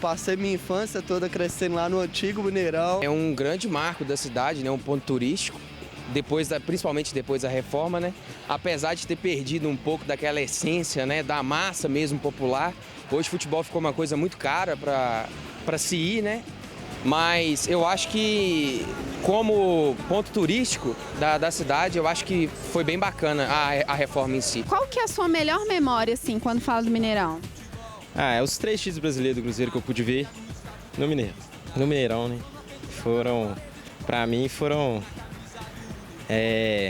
passei minha infância toda crescendo lá no antigo Mineirão. É um grande marco da cidade, né? Um ponto turístico, principalmente depois da reforma, né? Apesar de ter perdido um pouco daquela essência, né? Da massa mesmo popular, hoje o futebol ficou uma coisa muito cara para se ir, né? Mas eu acho que, como ponto turístico da cidade, eu acho que foi bem bacana a reforma em si. Qual que é a sua melhor memória, assim, quando fala do Mineirão? É os 3 títulos brasileiros do Cruzeiro que eu pude ver no Mineirão, né? Pra mim, foram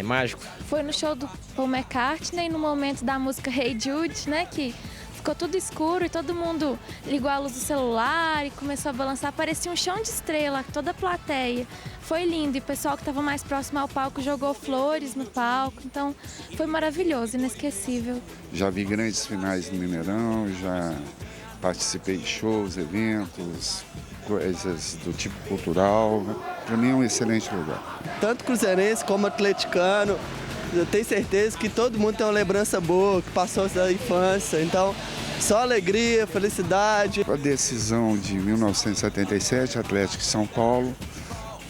mágicos. Foi no show do Paul McCartney, no momento da música Hey Jude, né? Que ficou tudo escuro e todo mundo ligou a luz do celular e começou a balançar. Parecia um chão de estrela, toda a plateia. Foi lindo e o pessoal que estava mais próximo ao palco jogou flores no palco. Então, foi maravilhoso, inesquecível. Já vi grandes finais no Mineirão, já participei de shows, eventos, coisas do tipo cultural. Para mim é um excelente lugar. Tanto cruzeirense como atleticano, eu tenho certeza que todo mundo tem uma lembrança boa, que passou da infância, então só alegria, felicidade. A decisão de 1977, Atlético e São Paulo,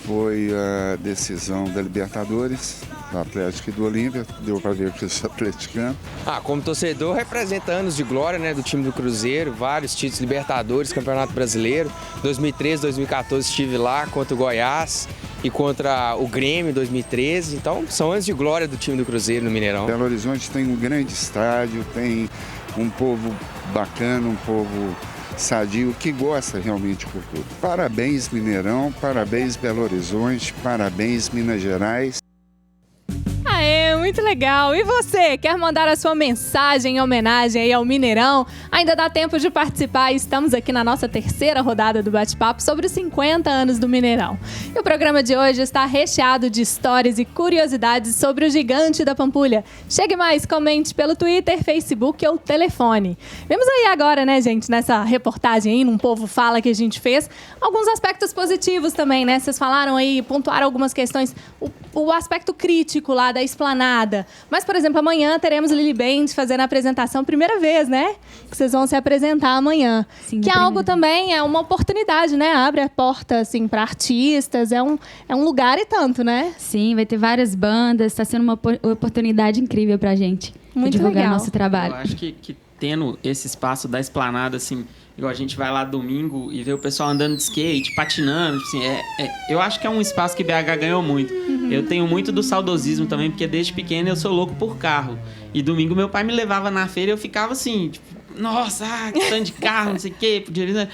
foi a decisão da Libertadores, do Atlético e do Olímpia, deu para ver que eu sou atleticano. Como torcedor, representa anos de glória, né, do time do Cruzeiro, vários títulos Libertadores, Campeonato Brasileiro. 2013, 2014 estive lá contra o Goiás e contra o Grêmio em 2013. Então, são anos de glória do time do Cruzeiro no Mineirão. Belo Horizonte tem um grande estádio, tem um povo bacana, um povo sadio, que gosta realmente de cultura. Parabéns, Mineirão, parabéns, Belo Horizonte, parabéns, Minas Gerais. Muito legal. E você, quer mandar a sua mensagem em homenagem aí ao Mineirão? Ainda dá tempo de participar. Estamos aqui na nossa 3ª rodada do bate-papo sobre os 50 anos do Mineirão. E o programa de hoje está recheado de histórias e curiosidades sobre o gigante da Pampulha. Chegue mais, comente pelo Twitter, Facebook ou telefone. Vemos aí agora, né, gente, nessa reportagem aí, num Povo Fala que a gente fez, alguns aspectos positivos também, né? Vocês falaram aí, pontuaram algumas questões, o aspecto crítico lá da esplanada. Mas, por exemplo, amanhã teremos Lili Bend fazendo a apresentação, primeira vez, né? Que vocês vão se apresentar amanhã. Sim, que é algo também, é uma oportunidade, né? Abre a porta, assim, para artistas, é um lugar e tanto, né? Sim, vai ter várias bandas, está sendo uma oportunidade incrível pra gente. Muito divulgar legal. Nosso trabalho. Eu acho que tendo esse espaço da esplanada, assim, igual a gente vai lá domingo e vê o pessoal andando de skate, patinando, assim, eu acho que é um espaço que BH ganhou muito. Eu tenho muito do saudosismo também, porque desde pequeno eu sou louco por carro. E domingo meu pai me levava na feira e eu ficava assim, tipo, nossa, que tanto de carro, não sei o quê, podia...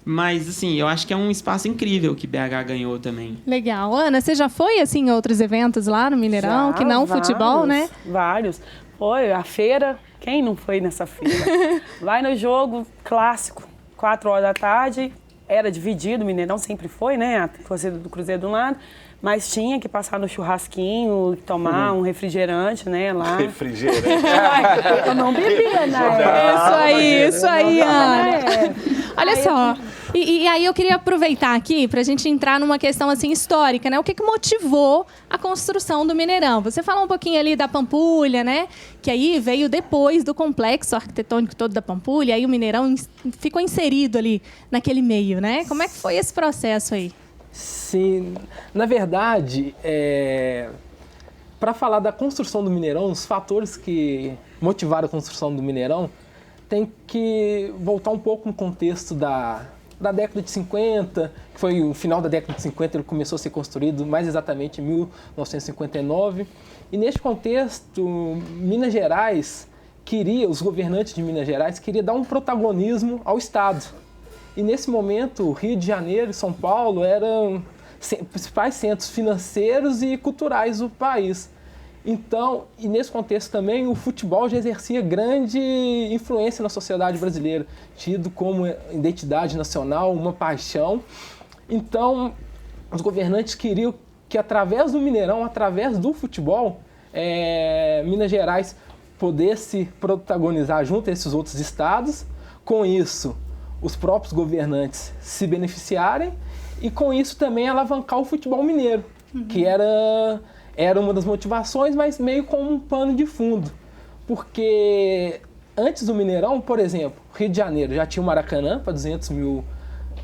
Mas, assim, eu acho que é um espaço incrível que BH ganhou também. Legal. Ana, você já foi, assim, em outros eventos lá no Mineirão, Já, que não vários, futebol, né? Vários. Foi a feira, quem não foi nessa feira? Vai no jogo clássico, 4 horas da tarde, era dividido, o Mineirão sempre foi, né? A torcida do Cruzeiro de um lado, mas tinha que passar no churrasquinho, tomar um refrigerante, né? Lá. Refrigerante? Eu não bebia, né? Isso aí, Ana. Olha só. E aí eu queria aproveitar aqui para a gente entrar numa questão assim histórica, né? O que motivou a construção do Mineirão? Você falou um pouquinho ali da Pampulha, né? Que aí veio depois do complexo arquitetônico todo da Pampulha, aí o Mineirão ficou inserido ali naquele meio, né? Como é que foi esse processo aí? Sim, na verdade, para falar da construção do Mineirão, os fatores que motivaram a construção do Mineirão, tem que voltar um pouco no contexto da década de 50, que foi o final da década de 50, ele começou a ser construído mais exatamente em 1959. E neste contexto, Minas Gerais os governantes de Minas Gerais queriam dar um protagonismo ao Estado. E nesse momento, Rio de Janeiro e São Paulo eram os principais centros financeiros e culturais do país. Então, e nesse contexto também, o futebol já exercia grande influência na sociedade brasileira, tido como identidade nacional, uma paixão. Então, os governantes queriam que, através do Mineirão, através do futebol, Minas Gerais pudesse protagonizar junto a esses outros estados. Com isso, os próprios governantes se beneficiarem e, com isso, também alavancar o futebol mineiro, que era uma das motivações, mas meio como um pano de fundo. Porque antes do Mineirão, por exemplo, Rio de Janeiro já tinha o Maracanã para 200 mil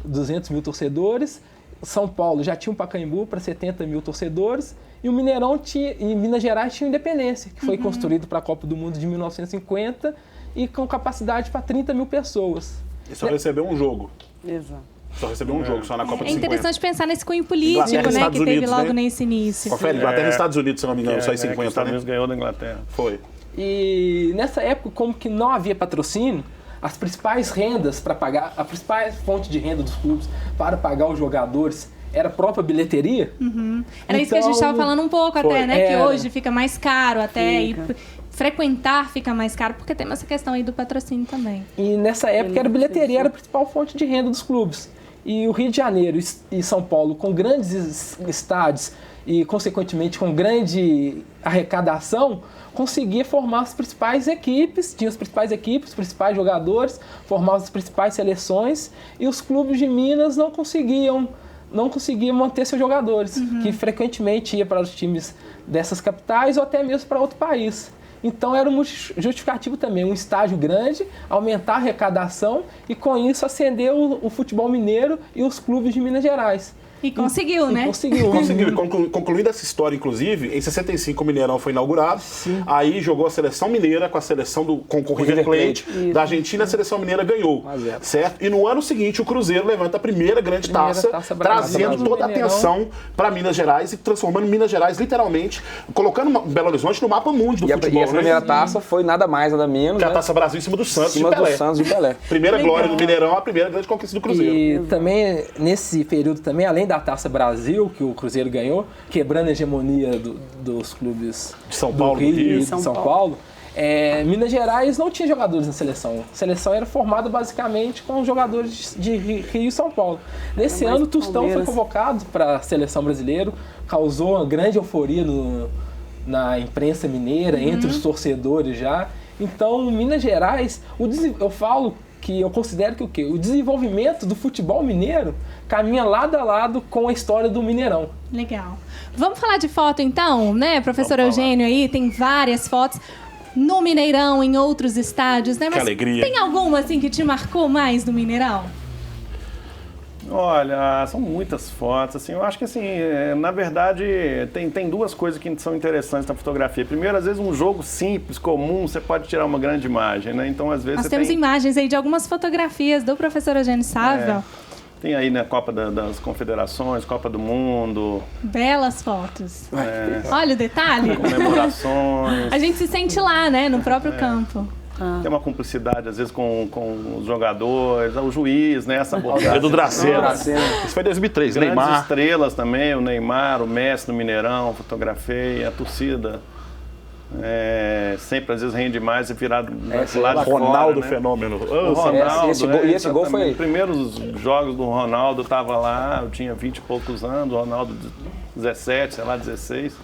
200 mil torcedores. São Paulo já tinha um Pacaembu para 70 mil torcedores. E o Mineirão tinha, e Minas Gerais tinha o Independência, que foi construído para a Copa do Mundo de 1950 e com capacidade para 30 mil pessoas. E só recebeu um jogo. Exato. Só recebeu um jogo, só na Copa de 50. É interessante pensar nesse cunho político, né, que teve logo nesse início. Confere, Inglaterra e Estados Unidos, se não me engano, só em 50. Os Estados Unidos ganhou da Inglaterra. Foi. E nessa época, como que não havia patrocínio, as principais rendas para pagar, a principal fonte de renda dos clubes para pagar os jogadores era a própria bilheteria. Era isso que a gente estava falando um pouco até, né? Que hoje fica mais caro até e frequentar fica mais caro, porque tem essa questão aí do patrocínio também. E nessa época a bilheteria era a principal fonte de renda dos clubes. E o Rio de Janeiro e São Paulo, com grandes estádios e, consequentemente, com grande arrecadação, conseguia formar as principais equipes, tinha as principais equipes, os principais jogadores, formar as principais seleções, e os clubes de Minas não conseguiam manter seus jogadores, que frequentemente ia para os times dessas capitais ou até mesmo para outro país. Então era um justificativo também, um estádio grande, aumentar a arrecadação e com isso acender o futebol mineiro e os clubes de Minas Gerais. E conseguiu, né? Conseguiu. Concluindo essa história, inclusive, em 65 o Mineirão foi inaugurado. Sim. Aí jogou a seleção mineira com a seleção do River Plate da Argentina, a seleção mineira ganhou. Certo? E no ano seguinte o Cruzeiro levanta a primeira grande taça trazendo toda a atenção para Minas Gerais e transformando Minas Gerais literalmente, colocando Belo Horizonte no mapa mundo do futebol. E essa primeira taça foi nada mais, nada menos. Que a Taça Brasil em cima do Santos de Pelé. Primeira glória do Mineirão, a primeira grande conquista do Cruzeiro. E também, nesse período também, além da Taça Brasil, que o Cruzeiro ganhou, quebrando a hegemonia dos clubes de São Paulo, do Rio e de São Paulo, Minas Gerais não tinha jogadores na seleção. A seleção era formada basicamente com jogadores de Rio e São Paulo. Nesse ano, o Tostão foi convocado para a seleção brasileira, causou uma grande euforia na imprensa mineira, entre os torcedores já. Então, Minas Gerais, eu considero que o desenvolvimento do futebol mineiro caminha lado a lado com a história do Mineirão. Legal. Vamos falar de foto então, né? Professor Eugênio aí tem várias fotos no Mineirão, em outros estádios, né? Mas que alegria. Tem alguma assim que te marcou mais no Mineirão? Olha, são muitas fotos, assim, eu acho que assim, na verdade, tem duas coisas que são interessantes na fotografia. Primeiro, às vezes um jogo simples, comum, você pode tirar uma grande imagem, né? Então, às vezes nós temos imagens aí de algumas fotografias do professor Eugênio Sávio. Tem aí na Copa das Confederações, Copa do Mundo. Belas fotos. Olha o detalhe. Comemorações. A gente se sente lá, né, no próprio campo. Tem uma cumplicidade, às vezes, com os jogadores, o juiz, né? Essa abordagem. Do Dracena. Isso foi em 2003, Grandes Neymar. Estrelas também, o Neymar, o Messi no Mineirão, fotografei, a torcida. Sempre, às vezes, rende mais e virado lado de Ronaldo, fora, né? fenômeno. O Ronaldo, esse gol foi... Os primeiros jogos do Ronaldo, eu estava lá, eu tinha 20 e poucos anos, o Ronaldo 17, sei lá, 16.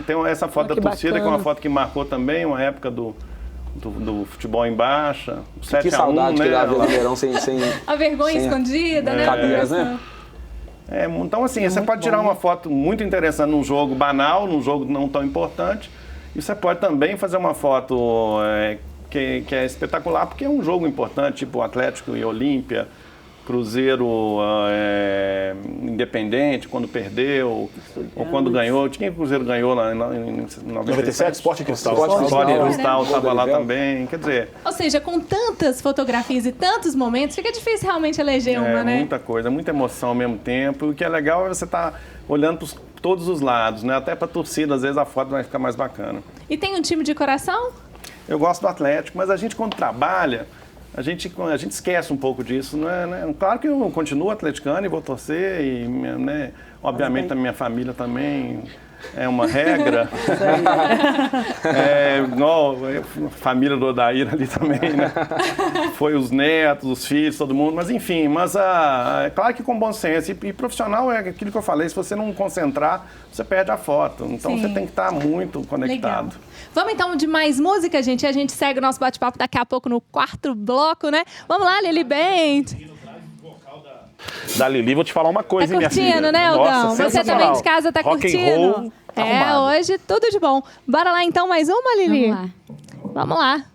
Tem essa foto da torcida, que é uma foto que marcou também uma época do futebol em baixa. O 7-1, que saudade, né? Que dava o Mineirão sem a vergonha escondida, né? Cadeiras, né? Então, assim, você pode tirar uma foto muito interessante num jogo banal, num jogo não tão importante, e você pode também fazer uma foto que é espetacular, porque é um jogo importante, tipo Atlético e Olímpia, Cruzeiro Independente, quando perdeu, ou quando ganhou. Quem que o Cruzeiro ganhou lá em 97? Sport Cristal. Sport Cristal estava lá também, quer dizer... Ou seja, com tantas fotografias e tantos momentos, fica difícil realmente eleger uma, né? Muita coisa, muita emoção ao mesmo tempo. E o que é legal é você estar olhando para todos os lados, né? Até para a torcida, às vezes a foto vai ficar mais bacana. E tem um time de coração? Eu gosto do Atlético, mas a gente quando trabalha... A gente esquece um pouco disso, né? Claro que eu continuo atleticano e vou torcer, e, né, obviamente a minha família também é uma regra. Igual a família do Odair ali também, né? Foi os netos, os filhos, todo mundo, mas enfim, é claro que com bom senso. E profissional é aquilo que eu falei, se você não concentrar, você perde a foto. Então você tem que estar muito conectado. Legal. Vamos então de mais música, gente? A gente segue o nosso bate-papo daqui a pouco no quarto bloco, né? Vamos lá, Lili Band. Da Lili, vou te falar uma coisa, minha filha. Tá curtindo, né, Aldão? Você também de casa tá rock curtindo? And roll, arrumado. Hoje tudo de bom. Bora lá então, mais uma, Lili? Vamos lá. Vamos lá.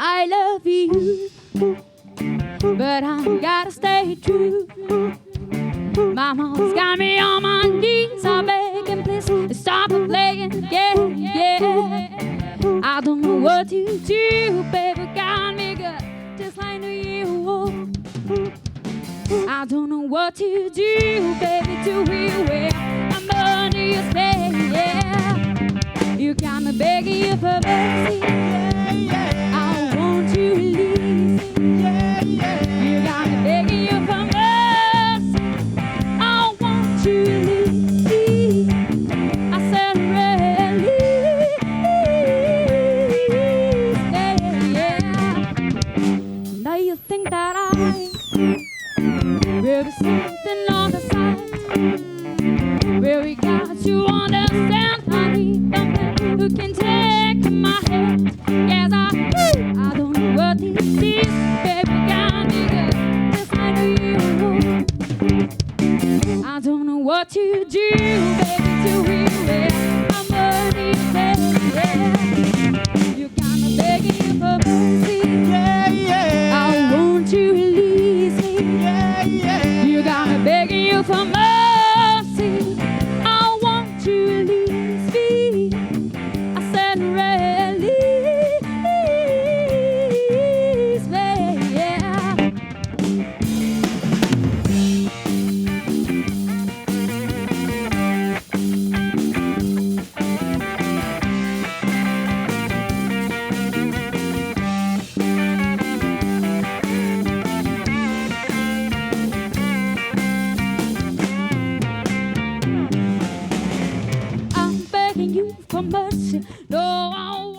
I love you, but I gotta stay true. Mama's got me on my knees, I'm begging, please stop playing, yeah. I don't know what to do, baby, got me good, just like you. I don't know what to do, baby, to you where I'm under your stay, yeah. You got me begging you for mercy, I want you to leave, you got me begging you for mercy, I want you to leave. I said release, yeah. Now you think that I will be something on the side, where we got you understand, honey, something who can take my head. Yes, I don't know what this is, baby, got me good, just like you. I don't know what to do, baby, to where I'm ready, yeah. You got me begging you for mercy, I want you to release me, you got me begging you for mercy, I want you to release me. I said release me, yeah. I'm begging you for mercy. No, I